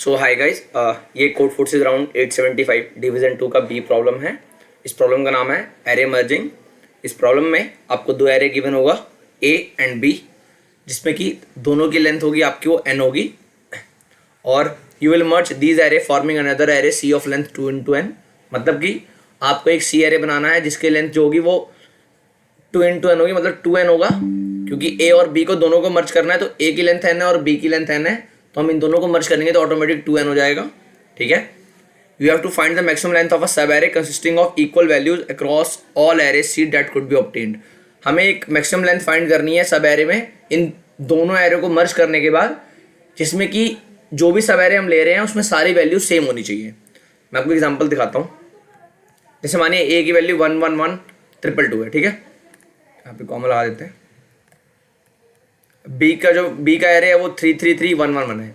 सो hi guys, ये code forces round 875 division 2 का B problem है। इस प्रॉब्लम का नाम है एरे मर्जिंग। इस प्रॉब्लम में आपको दो एरे गिवन होगा ए एंड बी, जिसमें कि दोनों की लेंथ होगी आपकी वो एन होगी, और you will merge these array forming another array C of length 2 into N. मतलब कि आपको एक सी एरे बनाना है जिसकी लेंथ जो होगी वो 2 इंटू एन होगी, मतलब 2n होगा, क्योंकि ए और बी को दोनों को मर्ज करना है। तो ए की लेंथ एन है और बी की लेंथ एन है, तो हम इन दोनों को मर्ज करेंगे तो ऑटोमेटिक 2n हो जाएगा। ठीक है, you have to find the maximum length of a sub array consisting of equal values across all array C that could be obtained. हमें एक मैक्सिमम लेंथ फाइंड करनी है सब एरे में, इन दोनों एरे को मर्ज करने के बाद, जिसमें कि जो भी सब एरे हम ले रहे हैं उसमें सारी वैल्यू सेम होनी चाहिए। मैं आपको एग्जांपल दिखाता हूँ। जैसे मानिए ए की वैल्यू 1 1 1 ट्रिपल 2 है। ठीक है, यहाँ पे कॉमा लगा देते हैं। बी का एरे है वो 3 3 3 1 1 1 है।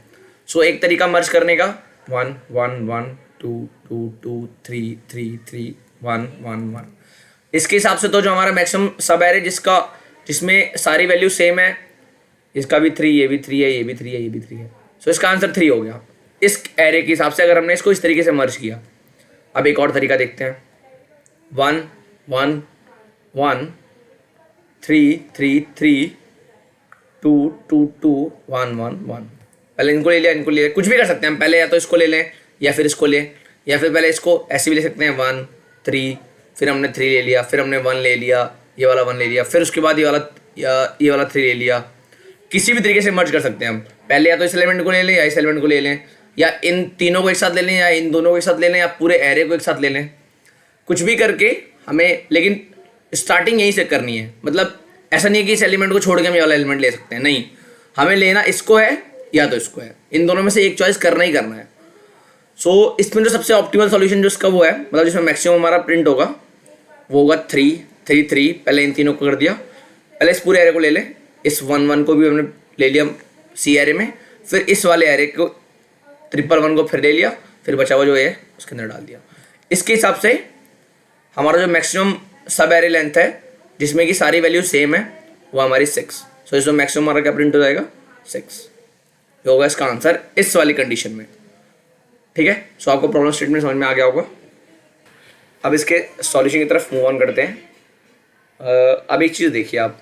सो एक तरीका मर्ज करने का 1 1 1 2 2 2 3 3 3 1 1 1। इसके हिसाब से तो जो हमारा मैक्सिमम सब एरे जिसमें सारी वैल्यू सेम है, इसका भी 3, ये भी 3 है, ये भी 3 है, ये भी 3 है। सो इसका आंसर 3 हो गया इस एरे के हिसाब से, अगर हमने इसको इस तरीके से मर्ज किया। अब एक और तरीका देखते हैं। 1 1 1 3 3 3 2 2 2 1 1 1। पहले इनको ले लिया, इनको ले लिया, कुछ भी कर सकते हैं हम। पहले या तो इसको ले लें या फिर इसको लें, या फिर पहले इसको ऐसे भी ले सकते हैं 1 3, फिर हमने 3 ले लिया, फिर हमने 1 ले लिया, ये वाला 1 ले लिया, फिर उसके बाद ये वाला 3 ले लिया। किसी भी तरीके से मर्ज कर सकते हैं हम। पहले या तो इस एलिमेंट को ले लें या इस एलिमेंट को ले लें, या इन तीनों को एक साथ ले लें या इन दोनों को एक साथ ले लें, या पूरे एरे को एक साथ ले लें। कुछ भी करके हमें, लेकिन स्टार्टिंग यहीं से करनी है। मतलब ऐसा नहीं है कि इस एलिमेंट को छोड़ के हम ये वाला एलिमेंट ले सकते हैं, नहीं, हमें लेना इसको है या तो इसको है, इन दोनों में से एक चॉइस करना ही करना है। सो इसमें जो सबसे ऑप्टिमल सॉल्यूशन जो इसका वो है, मतलब जिसमें मैक्सिमम हमारा प्रिंट होगा, वो होगा 3 3 3। पहले इन तीनों को कर दिया, पहले इस पूरे एरे को ले लें, इस 1 1 को भी हमने ले लिया सी एरे में, फिर इस वाले एरे को 1 को फिर ले लिया, फिर बचा हुआ जो है उसके अंदर डाल दिया। इसके हिसाब से हमारा जो मैक्सिमम सब एरे लेंथ है जिसमें कि सारी वैल्यू सेम है, वो हमारी 6। सो इसमें मैक्सिमम हमारा क्या प्रिंट हो जाएगा 6, जो होगा इसका आंसर इस वाली कंडीशन में। ठीक है, सो आपको प्रॉब्लम स्टेटमेंट समझ में आ गया होगा। अब इसके सॉल्यूशन की तरफ मूव ऑन करते हैं। अब एक चीज़ देखिए आप,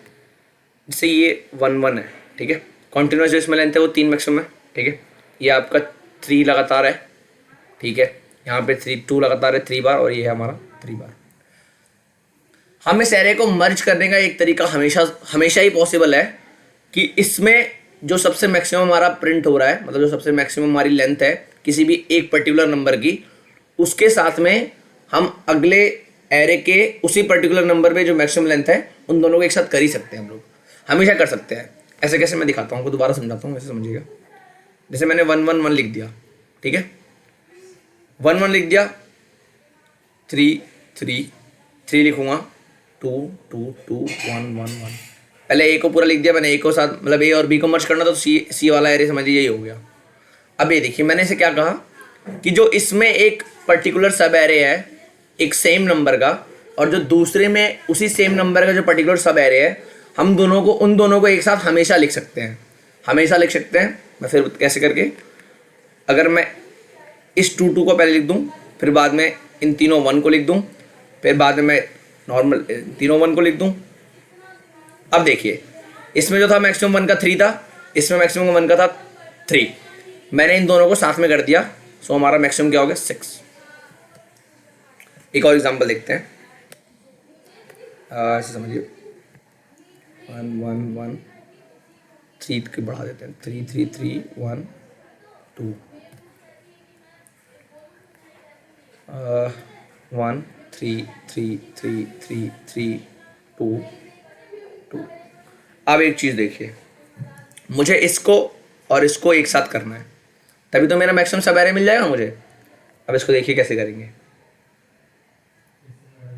जैसे ये 1 1 है, ठीक है, कॉन्टिन्यूस जो इसमें लेंथ है वो 3 मैक्सिमम है। ठीक है, ये आपका 3 लगातार है। ठीक है, यहाँ पे 2 लगातार है 3 बार, और ये है हमारा 3 बार। हम इस एरे को मर्ज करने का एक तरीका हमेशा ही पॉसिबल है कि इसमें जो सबसे मैक्सिमम हमारा प्रिंट हो रहा है, मतलब जो सबसे मैक्सिमम हमारी लेंथ है किसी भी एक पर्टिकुलर नंबर की, उसके साथ में हम अगले एरे के उसी पर्टिकुलर नंबर पे जो मैक्सिमम लेंथ है उन दोनों को एक साथ कर ही सकते हैं। हम लोग हमेशा कर सकते हैं। ऐसे कैसे, मैं दिखाता हूँ आपको, दोबारा समझाता हूँ, ऐसे समझिएगा। जैसे मैंने 1 1 1 लिख दिया, ठीक है, 1 1 लिख दिया, 3 3 3 लिखूंगा, 2 2 2 1 1 1। पहले ए को पूरा लिख दिया मैंने, ए को साथ, मतलब ए और बी को मर्ज करना, तो सी वाला एरे समझ लीजिए यही हो गया। अब ये देखिए, मैंने इसे क्या कहा कि जो इसमें एक पर्टिकुलर सब एरे है एक सेम नंबर का, और जो दूसरे में उसी सेम नंबर का जो पर्टिकुलर सब एरे है, हम उन दोनों को एक साथ हमेशा लिख सकते हैं। हमेशा लिख सकते हैं। मैं फिर कैसे करके, अगर मैं इस 2 2 को पहले लिख दूं, फिर बाद में इन तीनों 1 को लिख दूं, फिर बाद में मैं नॉर्मल तीनों 1 को लिख दूं। अब देखिए, इसमें जो था मैक्सिमम 1 का 3 था, इसमें मैक्सिमम 1 का था 3। मैंने इन दोनों को साथ में कर दिया, सो हमारा मैक्सिमम क्या हो गया 6। एक और एग्जांपल देखते हैं। ऐसे समझिए, 1 1 1 3 की बढ़ा देते हैं, 3 3 3 1 2 1 3 3 3 3 3 2 2। अब एक चीज़ देखिए, मुझे इसको और इसको एक साथ करना है, तभी तो मेरा मैक्सिमम सब एरे मिल जाएगा मुझे। अब इसको देखिए कैसे करेंगे।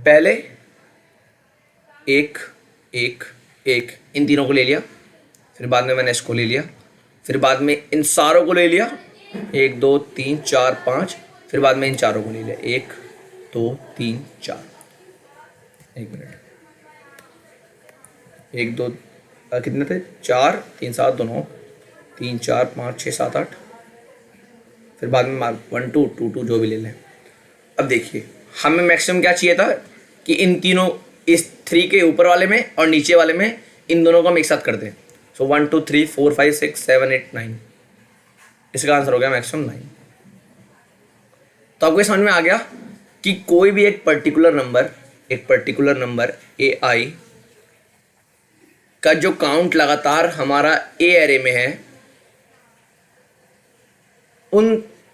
पहले 1 1 1 इन तीनों को ले लिया, फिर बाद में मैंने इसको ले लिया, फिर बाद में इन सारों को ले लिया, 1 2 3 4 5, फिर बाद में इन चारों को ले लिया, 1 2 3 4। एक मिनट, 1 2 कितने थे, 4 3 7 2 9 3 4 5 6 7 8 फिर बाद में मार्क 1 2 2 2 जो भी ले लें। अब देखिए हमें मैक्सिमम क्या चाहिए था कि इन तीनों, इस 3 के ऊपर वाले में और नीचे वाले में, इन दोनों को हम एक साथ कर दें। सो 1 2 3 4 5 6 7 8 9, इसका आंसर हो गया मैक्सिमम 9। तो आपको समझ में आ गया कि कोई भी एक पर्टिकुलर नंबर ए आई का जो काउंट लगातार हमारा ए एरे में है,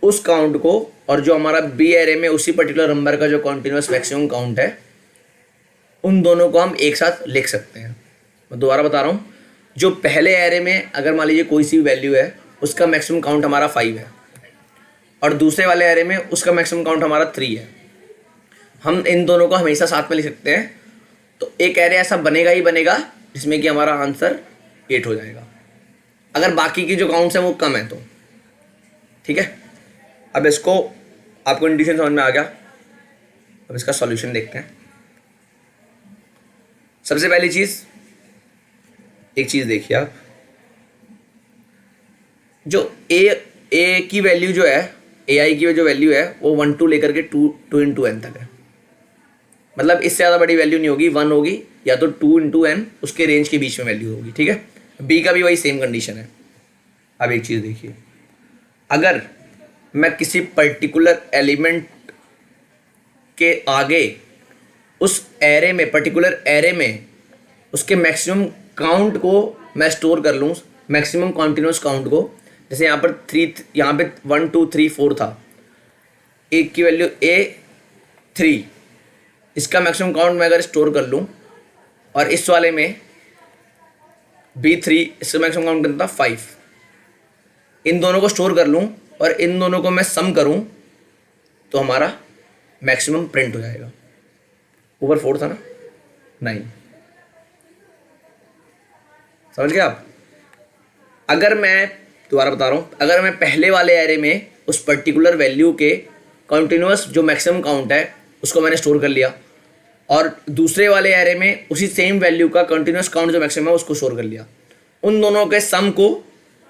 उस काउंट को, और जो हमारा बी एरे में उसी पर्टिकुलर नंबर का जो कॉन्टिन्यूस मैक्सिमम काउंट है, उन दोनों को हम एक साथ लिख सकते हैं। मैं दोबारा बता रहा हूँ, जो पहले एरे में अगर मान लीजिए कोई सी वैल्यू है, उसका मैक्सिमम काउंट हमारा 5 है, और दूसरे वाले एरे में उसका मैक्सिमम काउंट हमारा 3 है, हम इन दोनों को हमेशा साथ में लिख सकते हैं। तो एक एरे ऐसा बनेगा ही बनेगा जिसमें कि हमारा आंसर 8 हो जाएगा, अगर बाकी की जो काउंट्स हैं वो कम है तो। ठीक है, अब इसको, आपको कंडीशन समझ में आ गया। अब इसका सॉल्यूशन देखते हैं। सबसे पहली चीज, एक चीज देखिए आप, जो ए की वैल्यू जो है, ए आई की जो वैल्यू है वो 1 2 लेकर के 2 into n तक है। मतलब इससे ज़्यादा बड़ी वैल्यू नहीं होगी, 1 होगी या तो 2 into n, उसके रेंज के बीच में वैल्यू होगी। ठीक है, बी का भी वही सेम कंडीशन है। अब एक चीज़ देखिए, अगर मैं किसी पर्टिकुलर एलिमेंट के आगे उस एरे में, पर्टिकुलर एरे में उसके मैक्सिमम काउंट को मैं स्टोर कर लूँ, मैक्सिमम कॉन्टिन्यूस काउंट को, जैसे यहाँ पर 3, यहाँ पे 1 2 3 4 था, एक की वैल्यू A3, इसका मैक्सिमम काउंट मैं अगर स्टोर कर लूँ, और इस वाले में B3, इसका मैक्सिमम काउंट कितना था 5, इन दोनों को स्टोर कर लूँ और इन दोनों को मैं सम करूँ, तो हमारा मैक्सिमम प्रिंट हो जाएगा। ऊपर 4 था ना, 9। समझ गए आप? अगर मैं दोबारा बता रहा हूँ, अगर मैं पहले वाले एरे में उस पर्टिकुलर वैल्यू के कॉन्टिन्यूस जो मैक्सिमम काउंट है उसको मैंने स्टोर कर लिया, और दूसरे वाले एरे में उसी सेम वैल्यू का कंटिन्यूस काउंट जो मैक्सिमम है उसको स्टोर कर लिया, उन दोनों के सम को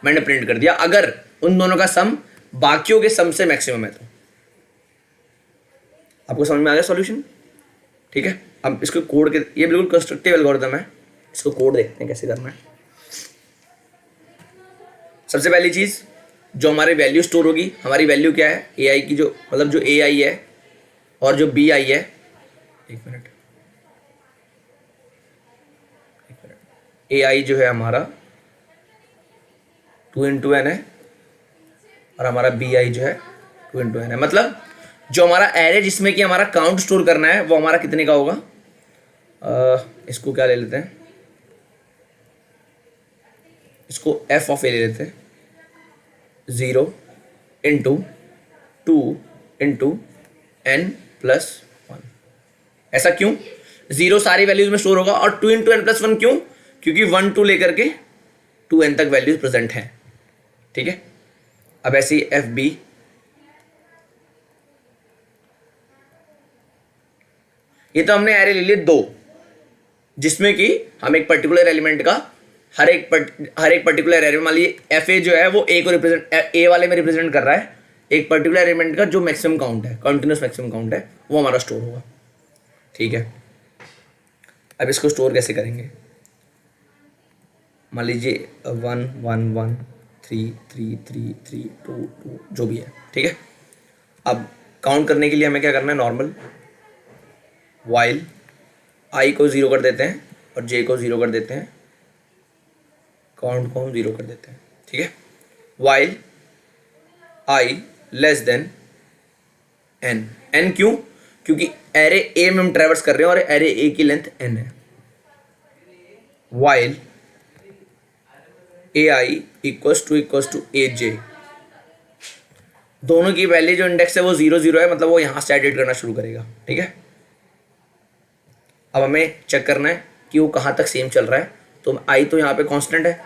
मैंने प्रिंट कर दिया, अगर उन दोनों का सम बाकियों के सम से मैक्सिमम है तो। आपको समझ में आ गया सॉल्यूशन? ठीक है, अब इसको कोड के, ये बिल्कुल कंस्ट्रक्टिव एल्गोरिथम है, इसको कोड देखते हैं कैसे करना है। सबसे पहली चीज, जो हमारी वैल्यू स्टोर होगी, हमारी वैल्यू क्या है, ए आई की, जो मतलब जो ए आई है और जो बी आई है, एक मिनट, ए आई जो है हमारा 2 into n है, और हमारा बी आई जो है 2 into n है। मतलब जो हमारा एरे जिसमें कि हमारा काउंट स्टोर करना है वो हमारा कितने का होगा, इसको क्या ले लेते हैं, इसको f ऑफ ए ले लेते हैं, 0 into 2 into n plus 1। ऐसा क्यों? 0 सारी वैल्यूज में स्टोर होगा, और 2 into n plus 1 क्यों? क्योंकि 1 2 लेकर के 2n तक वैल्यूज प्रेजेंट हैं। ठीक है, अब ऐसे ही एफ बी, ये तो हमने एरे ले लिए 2, जिसमें कि हम एक पर्टिकुलर एलिमेंट का हर एक पर्टिकुलर एरे में, मान लीजिए एफ ए जो है वो ए को रिप्रेजेंट, ए वाले में रिप्रेजेंट कर रहा है, एक पर्टिकुलर एलिमेंट का जो मैक्सिमम काउंट है, कंटिन्यूस मैक्सिमम काउंट है, वो हमारा स्टोर होगा। ठीक है, अब इसको स्टोर कैसे करेंगे, मान लीजिए 1 1 1 3 3 3 3 2 2 जो भी है। ठीक है, अब काउंट करने के लिए हमें क्या करना है, नॉर्मल वाइल आई को 0 कर देते हैं और जे को 0 कर देते हैं, काउंट को हम 0 कर देते हैं। ठीक है, while I less than N, N क्यों? क्योंकि एरे ए में हम ट्रेवर्स कर रहे हैं और एरे ए की लेंथ एन है। While A I equals to A J, दोनों की वैल्यू जो इंडेक्स है वो 0 0 है, मतलब वो यहाँ से एडिट करना शुरू करेगा। ठीक है, अब हमें चेक करना है कि वो कहाँ तक सेम चल रहा है। तो आई तो यहाँ पे कांस्टेंट है,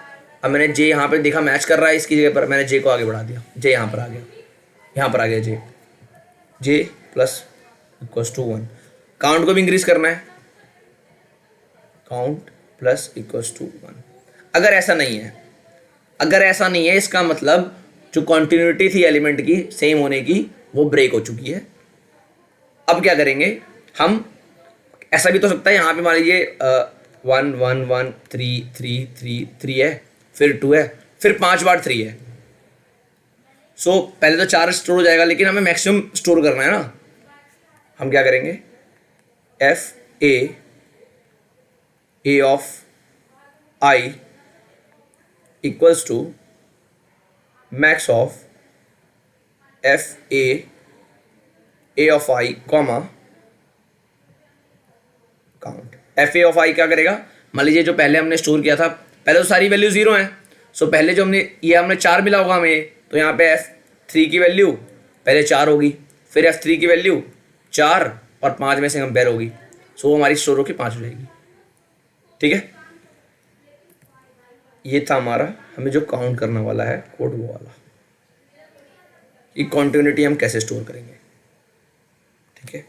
अब मैंने जे यहाँ पे देखा मैच कर रहा है, इसकी जगह पर मैंने जे को आगे बढ़ा दिया, जे यहाँ पर आ गया, यहाँ पर आ गया जे प्लस इक्वल्स टू 1। काउंट को भी इंक्रीज करना है, काउंट प्लस इक्वल्स टू 1। अगर ऐसा नहीं है, इसका मतलब जो कॉन्टिन्यूटी थी एलिमेंट की सेम होने की वो ब्रेक हो चुकी है। अब क्या करेंगे हम, ऐसा भी तो सकता है यहाँ पे मान लीजिए 1 1 1 3 3 3 3 है, फिर 2 है, फिर 5 बार 3 है। सो पहले तो 4 स्टोर हो जाएगा, लेकिन हमें मैक्सिमम स्टोर करना है ना। हम क्या करेंगे, F A of I equals to max of F A of I comma count. F A of I क्या करेगा, मान लीजिए जो पहले हमने स्टोर किया था, पहले तो सारी वैल्यू 0 है। सो पहले जो हमने 4 मिला होगा हमें, तो यहाँ पे F3 की वैल्यू पहले 4 होगी, फिर F3 की वैल्यू 4 और 5 में से कंपेयर होगी। सो वो हमारी स्टोर होकर 5 हो जाएगी। ठीक है, ये था हमारा, हमें जो काउंट करने वाला है कोड वो वाला, कि कॉन्टिन्यूटी हम कैसे स्टोर करेंगे। ठीक है,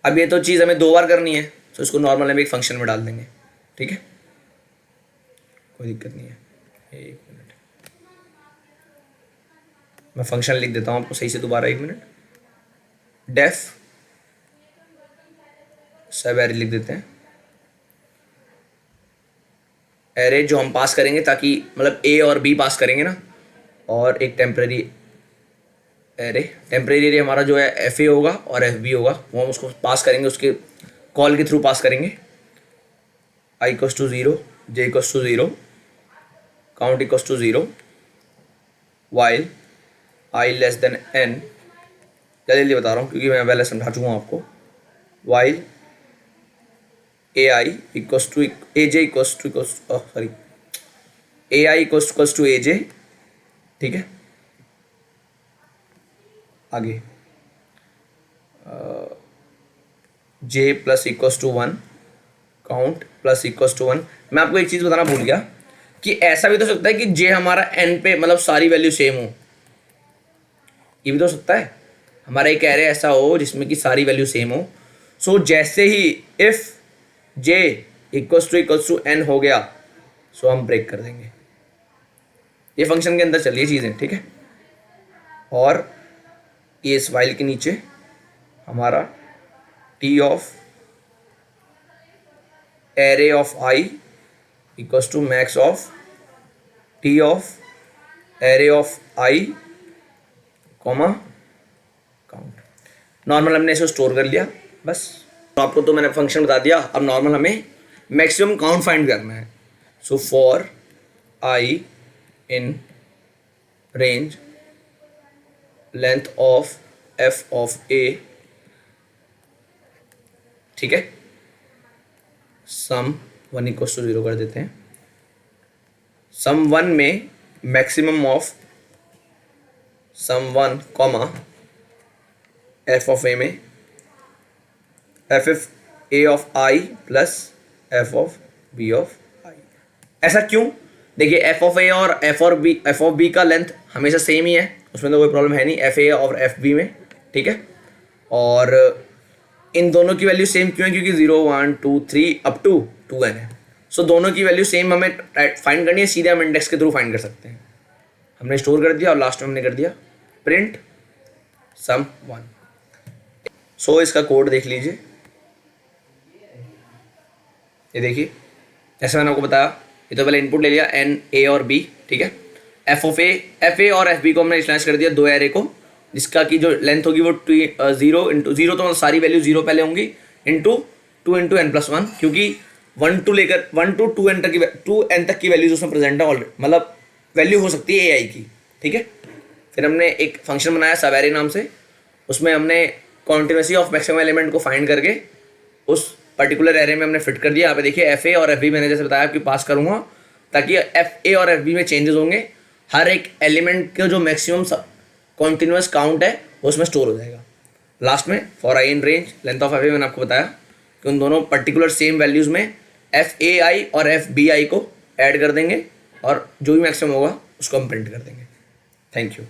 अब ये तो चीज़ हमें 2 बार करनी है, तो इसको नॉर्मल हम एक फंक्शन में डाल देंगे। ठीक है, कोई दिक्कत नहीं है। 1 मिनट, मैं फंक्शन लिख देता हूँ आपको सही से दोबारा। 1 मिनट, डेफ सब एरे लिख देते हैं। एरे जो हम पास करेंगे, ताकि मतलब ए और बी पास करेंगे ना, और एक टेम्परेरी एरे। टेम्परेरी एरे हमारा जो है एफ ए होगा और एफ बी होगा, वो हम उसको पास करेंगे, उसके कॉल के थ्रू पास करेंगे। I equals to 0, J equals to 0, count equals to 0, while I less than N. जल्दी बता रहा हूँ क्योंकि मैं पहले समझा चुका हूँ आपको। While A I equals to A J equals to sorry A I equals to A J. ठीक है, आगे J plus equals to 1, count plus equals to 1। मैं आपको एक चीज़ बताना भूल गया कि ऐसा भी तो सकता है कि जे हमारा एन पे मतलब सारी वैल्यू सेम हो। ये भी तो सकता है, हमारा एक एरे ऐसा हो जिसमें कि सारी वैल्यू सेम हो। सो जैसे ही if J equals to N हो गया, सो हम ब्रेक कर देंगे। ये फंक्शन के अंदर चलिए चीज़ें। ठीक है, और ये इस वाइल के नीचे हमारा T of array of I equals to max of T of array of I comma count. Normal हमने इसे स्टोर कर लिया बस। तो आपको तो मैंने फंक्शन बता दिया। अब नॉर्मल हमें मैक्सिमम काउंट फाइंड करना है। So for I in range length of F of A, ठीक है, सम 1 इक्वल्स टू 0 कर देते हैं। सम 1 में maximum of sum 1 comma F of A में F A of I plus F of B of I. ऐसा क्यों? देखिए एफ ऑफ ए और एफ ऑफ बी का लेंथ हमेशा सेम ही है, उसमें तो कोई प्रॉब्लम है नहीं, एफ ए और एफ बी में। ठीक है, और इन दोनों की वैल्यू सेम क्यों है? क्योंकि 0 1 2 3 अप टू 2n है। सो दोनों की वैल्यू सेम हमें फाइंड करनी है, सीधे हम इंडेक्स के थ्रू फाइंड कर सकते हैं। हमने स्टोर कर दिया और लास्ट में हमने कर दिया प्रिंट सम 1। सो इसका कोड देख लीजिए, ये देखिए जैसे मैंने आपको बताया, ये तो पहले इनपुट ले लिया n a और b। ठीक है, एफ ए और एफ बी को हमने इनिशियलाइज कर दिया दो एरे को, जिसका की जो लेंथ होगी वो 0 इंटू 0, तो मतलब सारी वैल्यू 0 पहले होंगी, इंटू 2 इंटू n प्लस 1, क्योंकि 1 टू 2n तक की वैल्यूज उसमें प्रेजेंट है ऑलरेडी, मतलब वैल्यू हो सकती है ai की। ठीक है, फिर हमने एक फंक्शन बनाया सब एरे नाम से, उसमें हमने कॉन्टिन्यूसी ऑफ मैक्सिमम एलिमेंट को फाइंड करके उस पर्टिकुलर एरे में हमने फिट कर दिया। यहाँ पे देखिए एफ ए और एफ बी मैंने जैसे बताया कि पास करूँगा, ताकि एफ ए और एफ बी में चेंजेस होंगे, हर एक एलिमेंट का जो मैक्सिमम कॉन्टिन्यूस काउंट है वो उसमें स्टोर हो जाएगा। लास्ट में for I in range length of F ए मैंने आपको बताया कि उन दोनों पर्टिकुलर सेम वैल्यूज़ में एफ ए आई और एफ बी आई को ऐड कर देंगे और जो भी मैक्सिमम होगा उसको हम प्रिंट कर देंगे। Thank you.